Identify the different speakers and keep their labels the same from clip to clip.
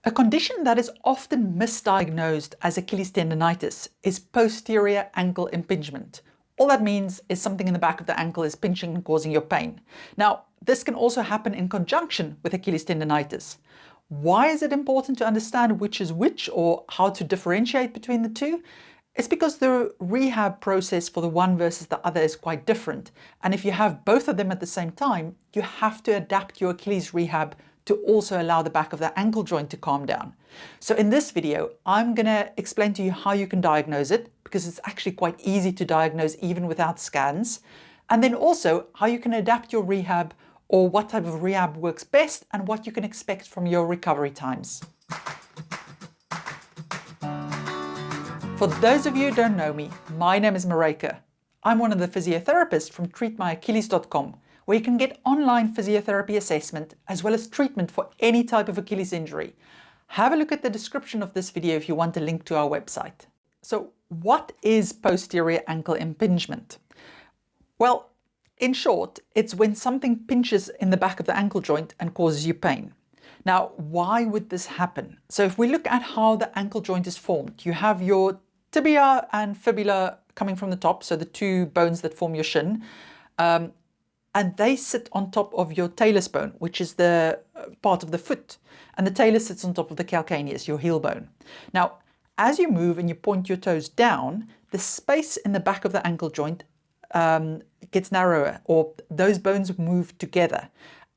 Speaker 1: A condition that is often misdiagnosed as Achilles tendonitis is posterior ankle impingement. All that means is something in the back of the ankle is pinching and causing you pain. Now, this can also happen in conjunction with Achilles tendonitis. Why is it important to understand which is which or how to differentiate between the two? It's because the rehab process for the one versus the other is quite different. And if you have both of them at the same time, you have to adapt your Achilles rehab to also allow the back of the ankle joint to calm down. So in this video, I'm going to explain to you how you can diagnose it, because it's actually quite easy to diagnose even without scans. And then also how you can adapt your rehab, or what type of rehab works best and what you can expect from your recovery times. For those of you who don't know me, my name is Maryke. I'm one of the physiotherapists from treatmyachilles.com, where you can get online physiotherapy assessment as well as treatment for any type of Achilles injury. Have a look at the description of this video if you want a link to our website. So what is posterior ankle impingement? Well, in short, it's when something pinches in the back of the ankle joint and causes you pain. Now, why would this happen? So if we look at how the ankle joint is formed, you have your tibia and fibula coming from the top, so the two bones that form your shin, and they sit on top of your talus bone, which is the part of the foot, and the talus sits on top of the calcaneus, your heel bone. Now, as you move and you point your toes down, the space in the back of the ankle joint gets narrower, or those bones move together.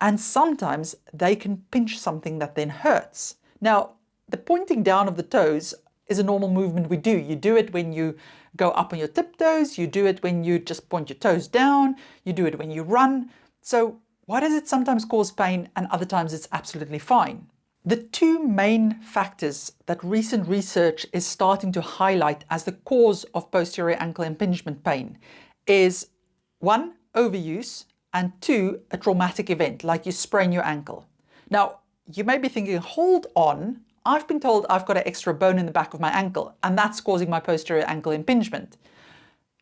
Speaker 1: And sometimes they can pinch something that then hurts. Now, the pointing down of the toes is a normal movement we do. You do it when you go up on your tiptoes, you do it when you just point your toes down, you do it when you run. So why does it sometimes cause pain and other times it's absolutely fine? The two main factors that recent research is starting to highlight as the cause of posterior ankle impingement pain is 1, overuse, and 2, a traumatic event, like you sprain your ankle. Now, you may be thinking, hold on, I've been told I've got an extra bone in the back of my ankle, and that's causing my posterior ankle impingement.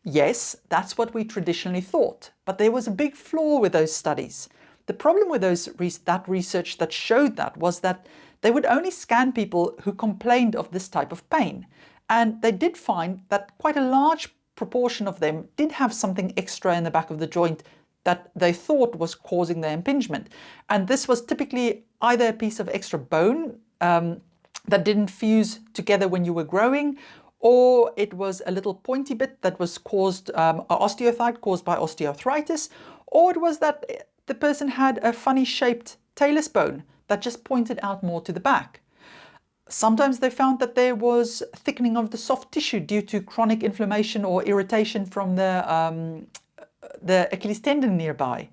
Speaker 1: Yes, that's what we traditionally thought, but there was a big flaw with those studies. The problem with that research that showed that was that they would only scan people who complained of this type of pain. And they did find that quite a large proportion of them did have something extra in the back of the joint that they thought was causing their impingement. And this was typically either a piece of extra bone that didn't fuse together when you were growing, or it was a little pointy bit that was caused, an osteocyte caused by osteoarthritis, or it was that the person had a funny shaped talus bone that just pointed out more to the back. Sometimes they found that there was thickening of the soft tissue due to chronic inflammation or irritation from the Achilles tendon nearby.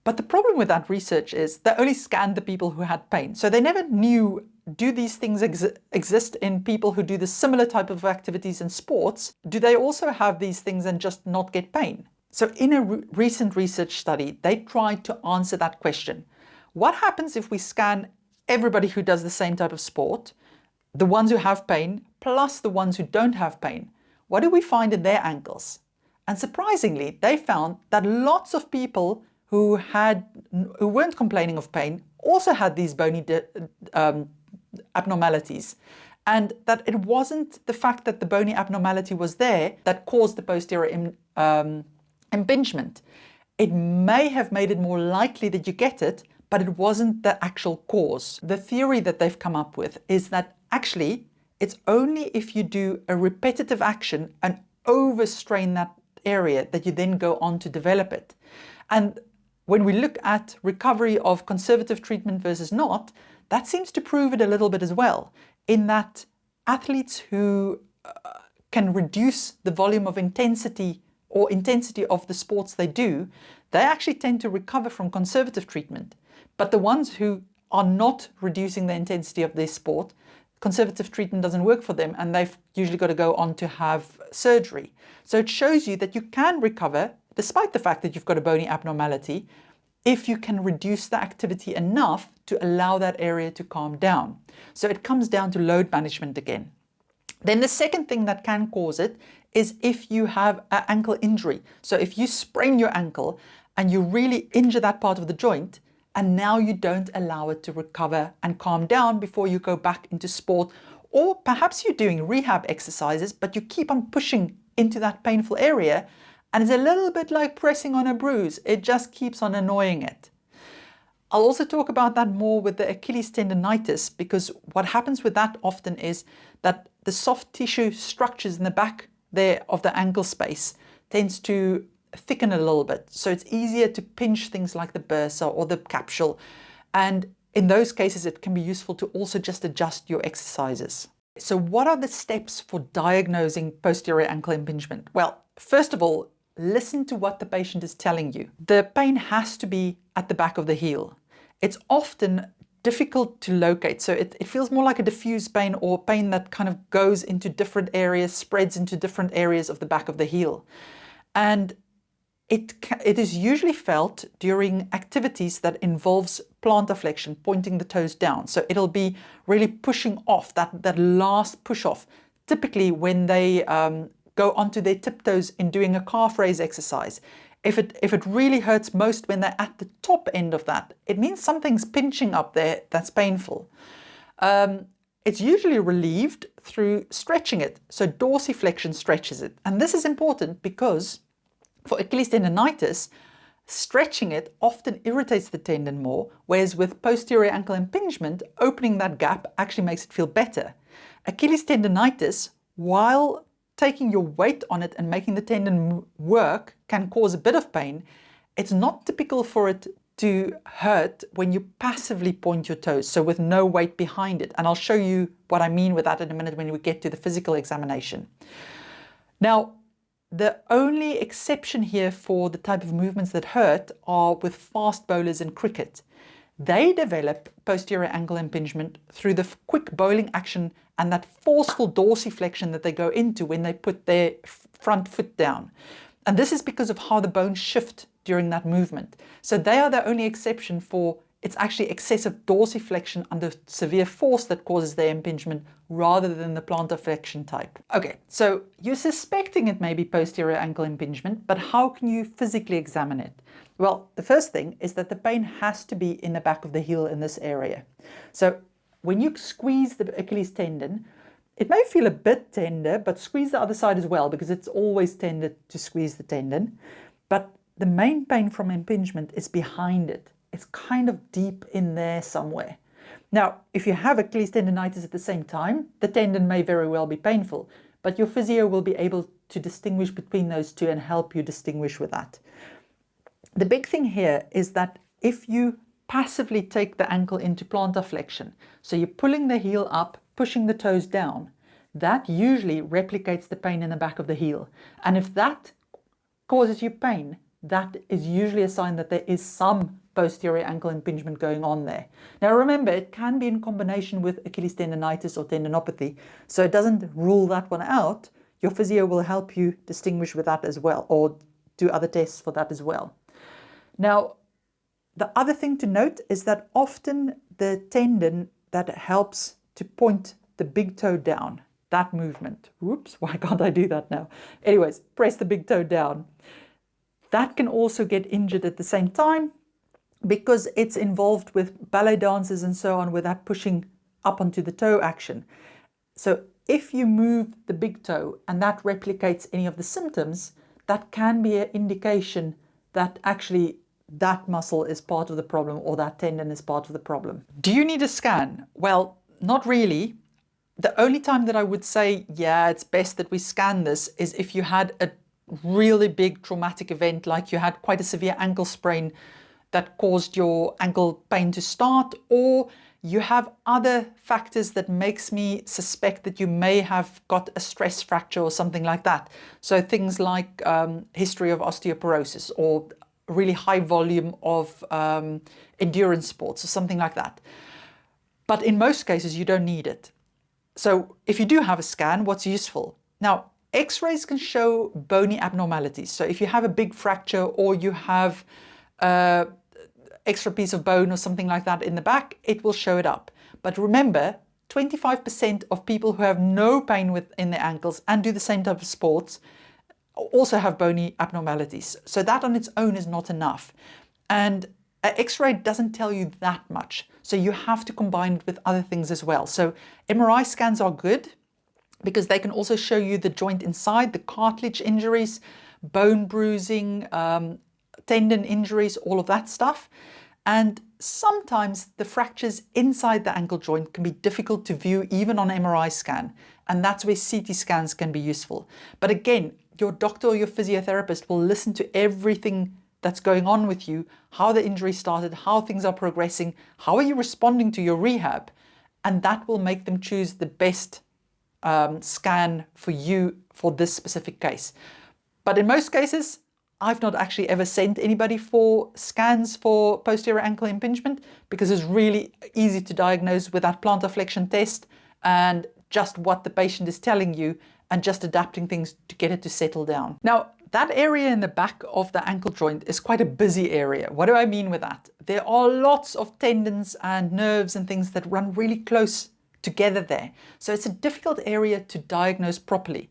Speaker 1: But the problem with that research is they only scanned the people who had pain. So they never knew, do these things exist in people who do the similar type of activities in sports? Do they also have these things and just not get pain? So in a recent research study, they tried to answer that question. What happens if we scan everybody who does the same type of sport, the ones who have pain, plus the ones who don't have pain? What do we find in their ankles? And surprisingly, they found that lots of people who weren't complaining of pain also had these bony abnormalities. And that it wasn't the fact that the bony abnormality was there that caused the posterior impingement. It may have made it more likely that you get it, but it wasn't the actual cause. The theory that they've come up with is that actually it's only if you do a repetitive action and overstrain that area that you then go on to develop it. And when we look at recovery of conservative treatment versus not, that seems to prove it a little bit as well, in that athletes who can reduce the volume of intensity of the sports they do, they actually tend to recover from conservative treatment. But the ones who are not reducing the intensity of their sport, conservative treatment doesn't work for them, and they've usually got to go on to have surgery. So it shows you that you can recover, despite the fact that you've got a bony abnormality, if you can reduce the activity enough to allow that area to calm down. So it comes down to load management again. Then the second thing that can cause it is if you have an ankle injury. So if you sprain your ankle and you really injure that part of the joint, and now you don't allow it to recover and calm down before you go back into sport. Or perhaps you're doing rehab exercises, but you keep on pushing into that painful area, and it's a little bit like pressing on a bruise. It just keeps on annoying it. I'll also talk about that more with the Achilles tendonitis, because what happens with that often is that the soft tissue structures in the back there of the ankle space tends to thicken a little bit. So it's easier to pinch things like the bursa or the capsule. And in those cases, it can be useful to also just adjust your exercises. So what are the steps for diagnosing posterior ankle impingement? Well, first of all, listen to what the patient is telling you. The pain has to be at the back of the heel. It's often difficult to locate. So it feels more like a diffuse pain, or pain that kind of goes into different areas, spreads into different areas of the back of the heel. And it is usually felt during activities that involves plantar flexion, pointing the toes down. So it'll be really pushing off, that last push off, typically when they go onto their tiptoes in doing a calf raise exercise. If it really hurts most when they're at the top end of that, it means something's pinching up there that's painful. It's usually relieved through stretching it. So dorsiflexion stretches it. And this is important because for Achilles tendonitis, stretching it often irritates the tendon more, whereas with posterior ankle impingement, opening that gap actually makes it feel better. Achilles tendonitis, while taking your weight on it and making the tendon work, can cause a bit of pain. It's not typical for it to hurt when you passively point your toes, so with no weight behind it. And I'll show you what I mean with that in a minute when we get to the physical examination. Now, the only exception here for the type of movements that hurt are with fast bowlers in cricket. They develop posterior ankle impingement through the quick bowling action and that forceful dorsiflexion that they go into when they put their front foot down. And this is because of how the bones shift during that movement. So they are the only exception for it's actually excessive dorsiflexion under severe force that causes their impingement rather than the plantar flexion type. Okay, so you're suspecting it may be posterior ankle impingement, but how can you physically examine it? Well, the first thing is that the pain has to be in the back of the heel in this area. So when you squeeze the Achilles tendon, it may feel a bit tender, but squeeze the other side as well, because it's always tender to squeeze the tendon. But the main pain from impingement is behind it. It's kind of deep in there somewhere. Now, if you have Achilles tendonitis at the same time, the tendon may very well be painful, but your physio will be able to distinguish between those two and help you distinguish with that. The big thing here is that if you passively take the ankle into plantar flexion, so you're pulling the heel up, pushing the toes down, that usually replicates the pain in the back of the heel. And if that causes you pain, that is usually a sign that there is some posterior ankle impingement going on there. Now remember, it can be in combination with Achilles tendonitis or tendinopathy, so it doesn't rule that one out. Your physio will help you distinguish with that as well, or do other tests for that as well. Now, the other thing to note is that often the tendon that helps to point the big toe down, that movement, whoops, why can't I do that now? Anyways, press the big toe down. That can also get injured at the same time because it's involved with ballet dances and so on, with that pushing up onto the toe action. So if you move the big toe and that replicates any of the symptoms, that can be an indication that actually that muscle is part of the problem, or that tendon is part of the problem. Do you need a scan? Well, not really. The only time that I would say, yeah, it's best that we scan this is if you had a really big traumatic event, like you had quite a severe ankle sprain that caused your ankle pain to start, or you have other factors that makes me suspect that you may have got a stress fracture or something like that. So things like history of osteoporosis, or really high volume of endurance sports or something like that. But in most cases, you don't need it. So if you do have a scan, what's useful? Now, X-rays can show bony abnormalities. So if you have a big fracture, or you have extra piece of bone or something like that in the back, it will show it up. But remember, 25% of people who have no pain in their ankles and do the same type of sports also have bony abnormalities. So that on its own is not enough. And An X-ray doesn't tell you that much, so you have to combine it with other things as well. So MRI scans are good because they can also show you the joint inside, the cartilage injuries, bone bruising, tendon injuries, all of that stuff. And sometimes the fractures inside the ankle joint can be difficult to view even on MRI scan, and that's where CT scans can be useful. But again, your doctor or your physiotherapist will listen to everything that's going on with you, how the injury started, how things are progressing, how are you responding to your rehab, and that will make them choose the best scan for you for this specific case. But in most cases, I've not actually ever sent anybody for scans for posterior ankle impingement because it's really easy to diagnose with that plantar flexion test and just what the patient is telling you and just adapting things to get it to settle down. Now, that area in the back of the ankle joint is quite a busy area. What do I mean with that? There are lots of tendons and nerves and things that run really close together there. So it's a difficult area to diagnose properly.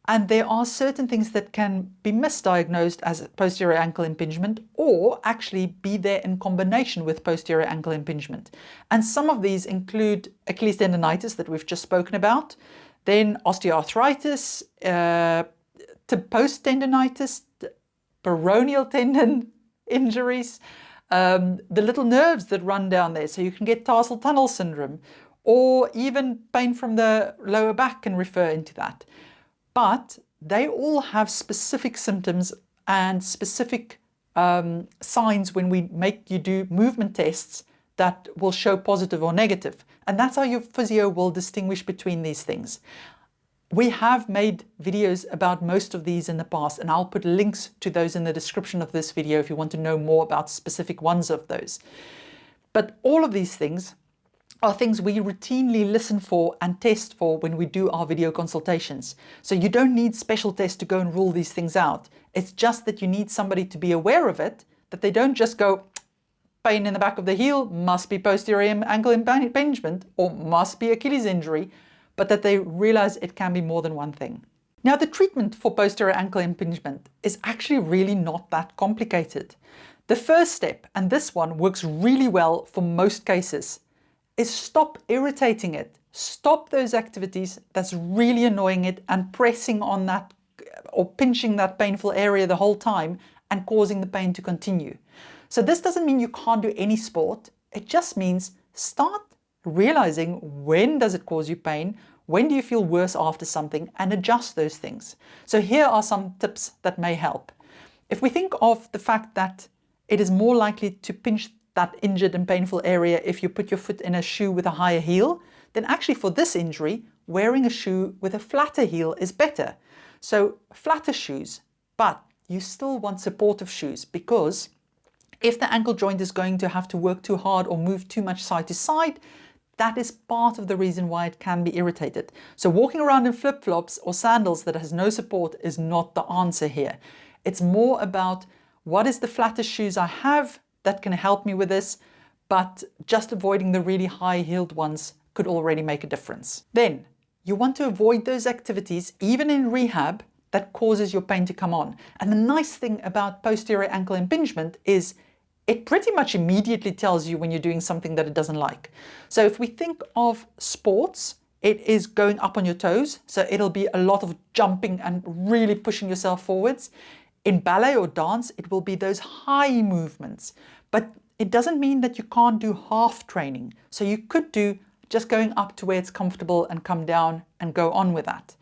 Speaker 1: And there are certain things that can be misdiagnosed as posterior ankle impingement or actually be there in combination with posterior ankle impingement. And some of these include Achilles tendonitis that we've just spoken about, then osteoarthritis, post tendonitis, peroneal tendon injuries, the little nerves that run down there. So you can get tarsal tunnel syndrome, or even pain from the lower back can refer into that. But they all have specific symptoms and specific signs when we make you do movement tests that will show positive or negative. And that's how your physio will distinguish between these things. We have made videos about most of these in the past, and I'll put links to those in the description of this video if you want to know more about specific ones of those. But all of these things are things we routinely listen for and test for when we do our video consultations. So you don't need special tests to go and rule these things out. It's just that you need somebody to be aware of it, that they don't just go, pain in the back of the heel, must be posterior ankle impingement, or must be Achilles injury, but that they realize it can be more than one thing. Now, the treatment for posterior ankle impingement is actually really not that complicated. The first step, and this one works really well for most cases, is stop irritating it. Stop those activities that's really annoying it and pressing on that or pinching that painful area the whole time and causing the pain to continue. So this doesn't mean you can't do any sport. It just means start realizing when does it cause you pain, when do you feel worse after something, and adjust those things. So here are some tips that may help. If we think of the fact that it is more likely to pinch that injured and painful area if you put your foot in a shoe with a higher heel, then actually for this injury, wearing a shoe with a flatter heel is better. So flatter shoes, but you still want supportive shoes, because if the ankle joint is going to have to work too hard or move too much side to side, that is part of the reason why it can be irritated. So walking around in flip-flops or sandals that has no support is not the answer here. It's more about what is the flattest shoes I have that can help me with this, but just avoiding the really high-heeled ones could already make a difference. Then you want to avoid those activities, even in rehab, that causes your pain to come on. And the nice thing about posterior ankle impingement is it pretty much immediately tells you when you're doing something that it doesn't like. So if we think of sports, it is going up on your toes. So it'll be a lot of jumping and really pushing yourself forwards. In ballet or dance, it will be those high movements. But it doesn't mean that you can't do half training. So you could do just going up to where it's comfortable and come down and go on with that.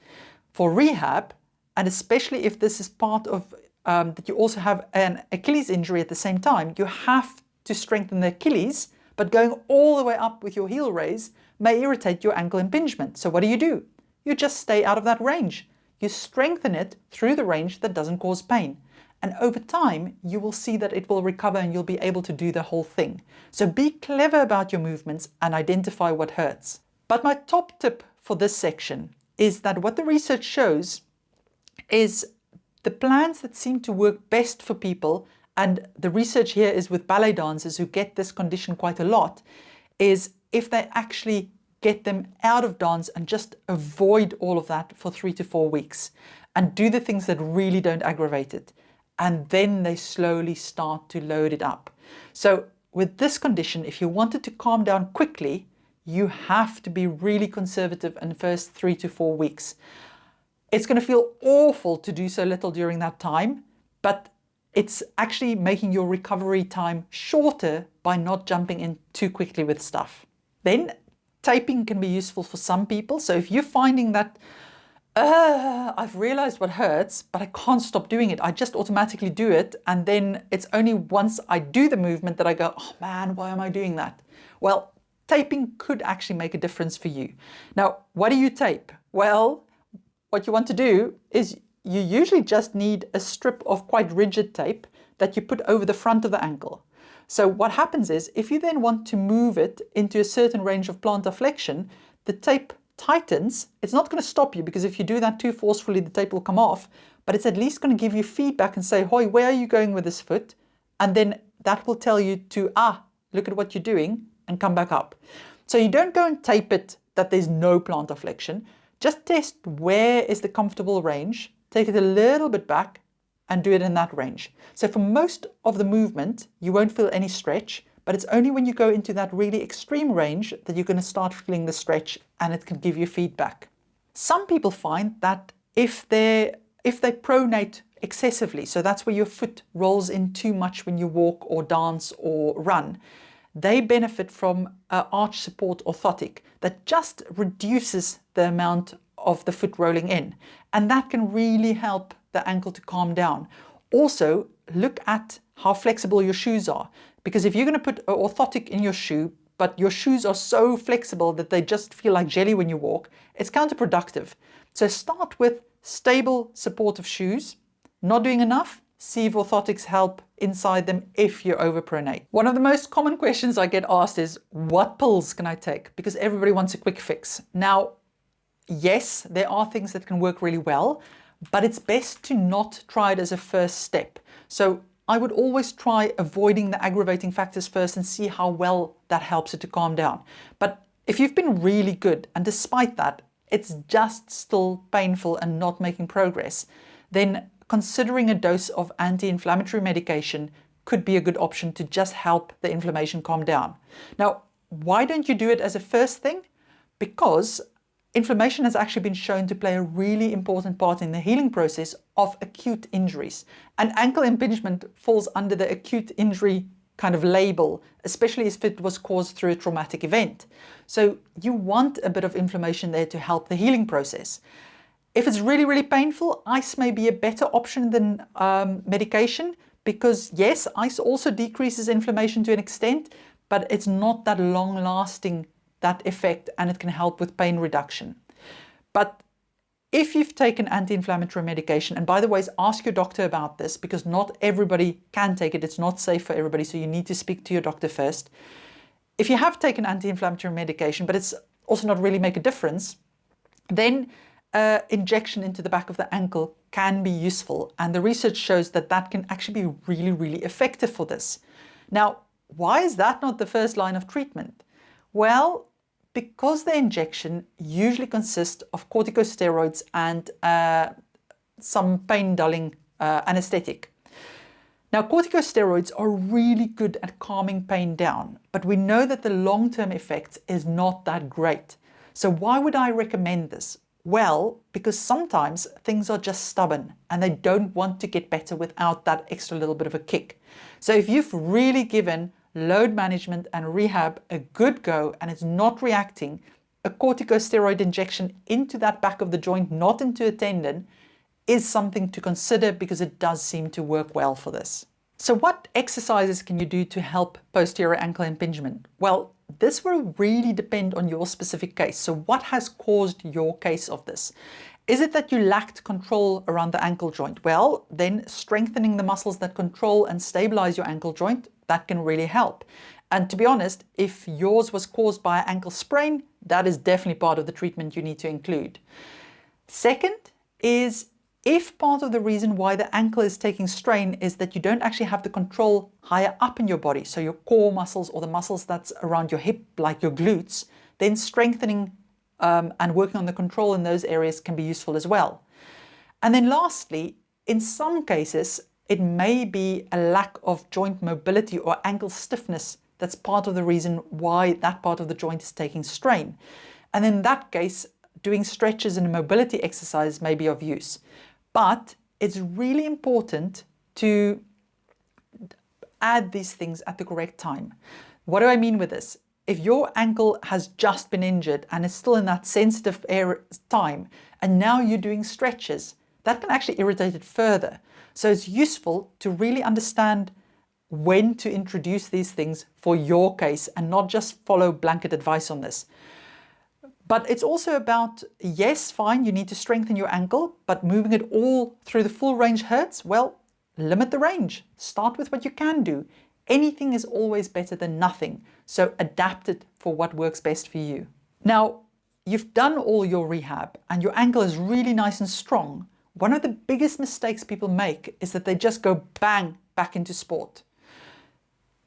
Speaker 1: For rehab, and especially if this is part of that you also have an Achilles injury at the same time, you have to strengthen the Achilles, but going all the way up with your heel raise may irritate your ankle impingement. So what do? You just stay out of that range. You strengthen it through the range that doesn't cause pain. And over time, you will see that it will recover and you'll be able to do the whole thing. So be clever about your movements and identify what hurts. But my top tip for this section is that what the research shows is the plans that seem to work best for people, and the research here is with ballet dancers who get this condition quite a lot, is if they actually get them out of dance and just avoid all of that for 3 to 4 weeks and do the things that really don't aggravate it. And then they slowly start to load it up. So with this condition, if you want it to calm down quickly, you have to be really conservative in the first 3 to 4 weeks. It's going to feel awful to do so little during that time, but it's actually making your recovery time shorter by not jumping in too quickly with stuff. Then taping can be useful for some people. So if you're finding that I've realized what hurts, but I can't stop doing it, I just automatically do it, and then it's only once I do the movement that I go, oh man, why am I doing that? Well, taping could actually make a difference for you. Now, what do you tape? Well, what you want to do is you usually just need a strip of quite rigid tape that you put over the front of the ankle. So what happens is, if you then want to move it into a certain range of plantar flexion, the tape tightens. It's not going to stop you, because if you do that too forcefully, the tape will come off, but it's at least going to give you feedback and say, hoi, where are you going with this foot? And then that will tell you to, look at what you're doing, and come back up. So you don't go and tape it that there's no plantar flexion. Just test where is the comfortable range, take it a little bit back, and do it in that range. So for most of the movement, you won't feel any stretch, but it's only when you go into that really extreme range that you're going to start feeling the stretch, and it can give you feedback. Some people find that if they pronate excessively, so that's where your foot rolls in too much when you walk or dance or run, they benefit from an arch support orthotic that just reduces the amount of the foot rolling in, and that can really help the ankle to calm down. Also, look at how flexible your shoes are, because if you're going to put an orthotic in your shoe, but your shoes are so flexible that they just feel like jelly when you walk, it's counterproductive. So start with stable, supportive shoes. Not doing enough? See if orthotics help inside them if you're overpronate. One of the most common questions I get asked is, what pills can I take? Because everybody wants a quick fix. Now, yes, there are things that can work really well, but it's best to not try it as a first step. So I would always try avoiding the aggravating factors first and see how well that helps it to calm down. But if you've been really good, and despite that, it's just still painful and not making progress, then considering a dose of anti-inflammatory medication could be a good option to just help the inflammation calm down. Now, why don't you do it as a first thing? Because inflammation has actually been shown to play a really important part in the healing process of acute injuries. And ankle impingement falls under the acute injury kind of label, especially if it was caused through a traumatic event. So you want a bit of inflammation there to help the healing process. If it's really, really painful, ice may be a better option than medication, because yes, ice also decreases inflammation to an extent, but it's not that long-lasting, that effect, and it can help with pain reduction. But if you've taken anti-inflammatory medication, and by the way, ask your doctor about this, because not everybody can take it. It's not safe for everybody, so you need to speak to your doctor first. If you have taken anti-inflammatory medication, but it's also not really make a difference, then injection into the back of the ankle can be useful, and the research shows that that can actually be really, really effective for this. Now, why is that not the first line of treatment? Well, because the injection usually consists of corticosteroids and some pain dulling anesthetic. Now, corticosteroids are really good at calming pain down, but we know that the long-term effect is not that great. So why would I recommend this? Well, because sometimes things are just stubborn and they don't want to get better without that extra little bit of a kick. So if you've really given load management and rehab a good go and it's not reacting, a corticosteroid injection into that back of the joint, not into a tendon, is something to consider, because it does seem to work well for this. So what exercises can you do to help posterior ankle impingement? Well, this will really depend on your specific case. So what has caused your case of this? Is it that you lacked control around the ankle joint? Well, then strengthening the muscles that control and stabilize your ankle joint, that can really help. And to be honest, if yours was caused by an ankle sprain, that is definitely part of the treatment you need to include. Second is, if part of the reason why the ankle is taking strain is that you don't actually have the control higher up in your body, so your core muscles or the muscles that's around your hip, like your glutes, then strengthening and working on the control in those areas can be useful as well. And then lastly, in some cases, it may be a lack of joint mobility or ankle stiffness that's part of the reason why that part of the joint is taking strain. And in that case, doing stretches and a mobility exercise may be of use. But it's really important to add these things at the correct time. What do I mean with this? If your ankle has just been injured and is still in that sensitive time, and now you're doing stretches, that can actually irritate it further. So it's useful to really understand when to introduce these things for your case and not just follow blanket advice on this. But it's also about, yes, fine, you need to strengthen your ankle, but moving it all through the full range hurts. Well, limit the range. Start with what you can do. Anything is always better than nothing. So adapt it for what works best for you. Now, you've done all your rehab and your ankle is really nice and strong. One of the biggest mistakes people make is that they just go bang back into sport.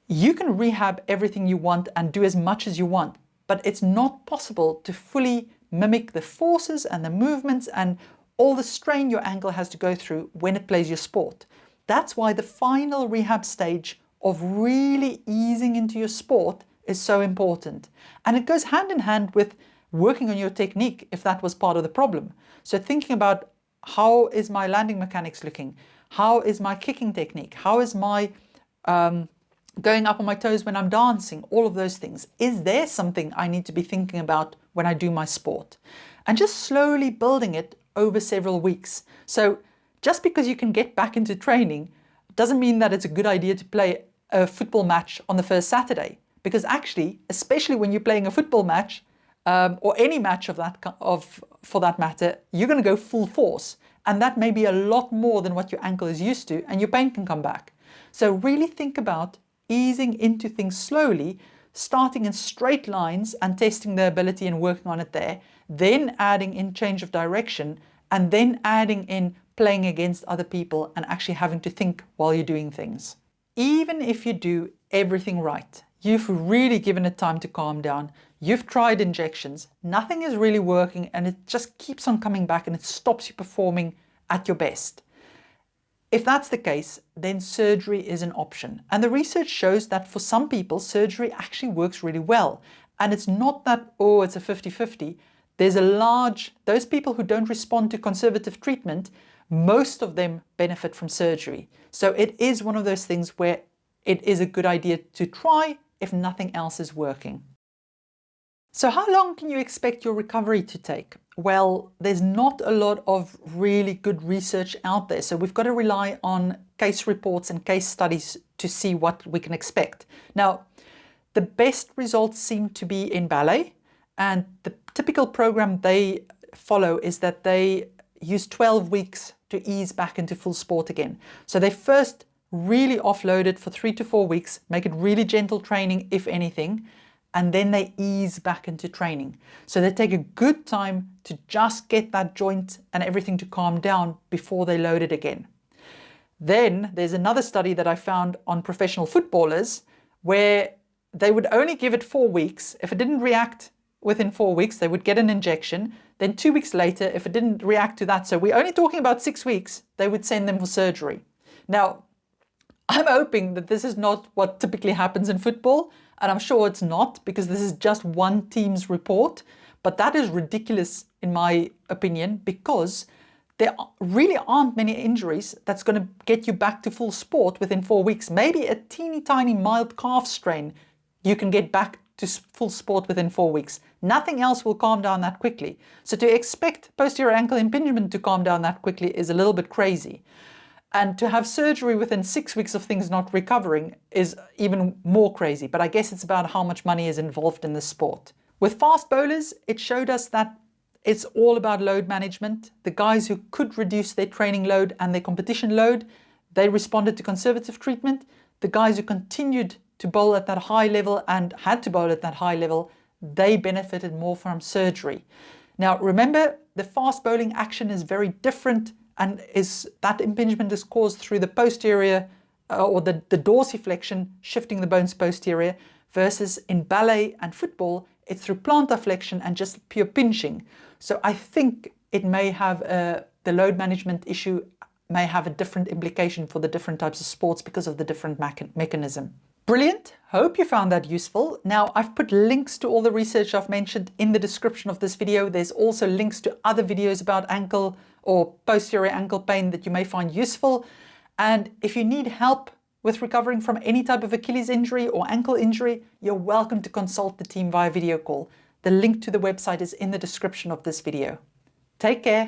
Speaker 1: You can rehab everything you want and do as much as you want, but it's not possible to fully mimic the forces and the movements and all the strain your ankle has to go through when it plays your sport. That's why the final rehab stage of really easing into your sport is so important. And it goes hand in hand with working on your technique if that was part of the problem. So thinking about, how is my landing mechanics looking? How is my kicking technique? How is my going up on my toes when I'm dancing? All of those things. Is there something I need to be thinking about when I do my sport? And just slowly building it over several weeks. So just because you can get back into training doesn't mean that it's a good idea to play a football match on the first Saturday. Because actually, especially when you're playing a football match, or any match for that matter, you're going to go full force. And that may be a lot more than what your ankle is used to, and your pain can come back. So really think about easing into things slowly, starting in straight lines and testing the ability and working on it there, then adding in change of direction, and then adding in playing against other people and actually having to think while you're doing things. Even if you do everything right, you've really given it time to calm down, you've tried injections, nothing is really working, and it just keeps on coming back and it stops you performing at your best. If that's the case, then surgery is an option. And the research shows that for some people, surgery actually works really well. And it's not that, oh, it's a 50-50. There's those people who don't respond to conservative treatment, most of them benefit from surgery. So it is one of those things where it is a good idea to try if nothing else is working. So how long can you expect your recovery to take? Well, there's not a lot of really good research out there, so we've got to rely on case reports and case studies to see what we can expect. Now, the best results seem to be in ballet, and the typical program they follow is that they use 12 weeks to ease back into full sport again. So they first really offload it for 3 to 4 weeks, make it really gentle training, if anything, and then they ease back into training. So they take a good time to just get that joint and everything to calm down before they load it again. Then there's another study that I found on professional footballers where they would only give it 4 weeks. If it didn't react within 4 weeks, they would get an injection. Then 2 weeks later, if it didn't react to that, so we're only talking about 6 weeks, they would send them for surgery. Now, I'm hoping that this is not what typically happens in football, and I'm sure it's not, because this is just one team's report, but that is ridiculous in my opinion, because there really aren't many injuries that's going to get you back to full sport within 4 weeks. Maybe a teeny tiny mild calf strain, you can get back to full sport within 4 weeks. Nothing else will calm down that quickly. So to expect posterior ankle impingement to calm down that quickly is a little bit crazy. And to have surgery within 6 weeks of things not recovering is even more crazy. But I guess it's about how much money is involved in this sport. With fast bowlers, it showed us that it's all about load management. The guys who could reduce their training load and their competition load, they responded to conservative treatment. The guys who continued to bowl at that high level and had to bowl at that high level, they benefited more from surgery. Now remember, the fast bowling action is very different, and that impingement is caused through the posterior or the dorsiflexion, shifting the bones posterior, versus in ballet and football, it's through plantar flexion and just pure pinching. So I think it may have the load management issue may have a different implication for the different types of sports because of the different mechanism. Brilliant! Hope you found that useful. Now, I've put links to all the research I've mentioned in the description of this video. There's also links to other videos about ankle or posterior ankle pain that you may find useful. And if you need help with recovering from any type of Achilles injury or ankle injury, you're welcome to consult the team via video call. The link to the website is in the description of this video. Take care.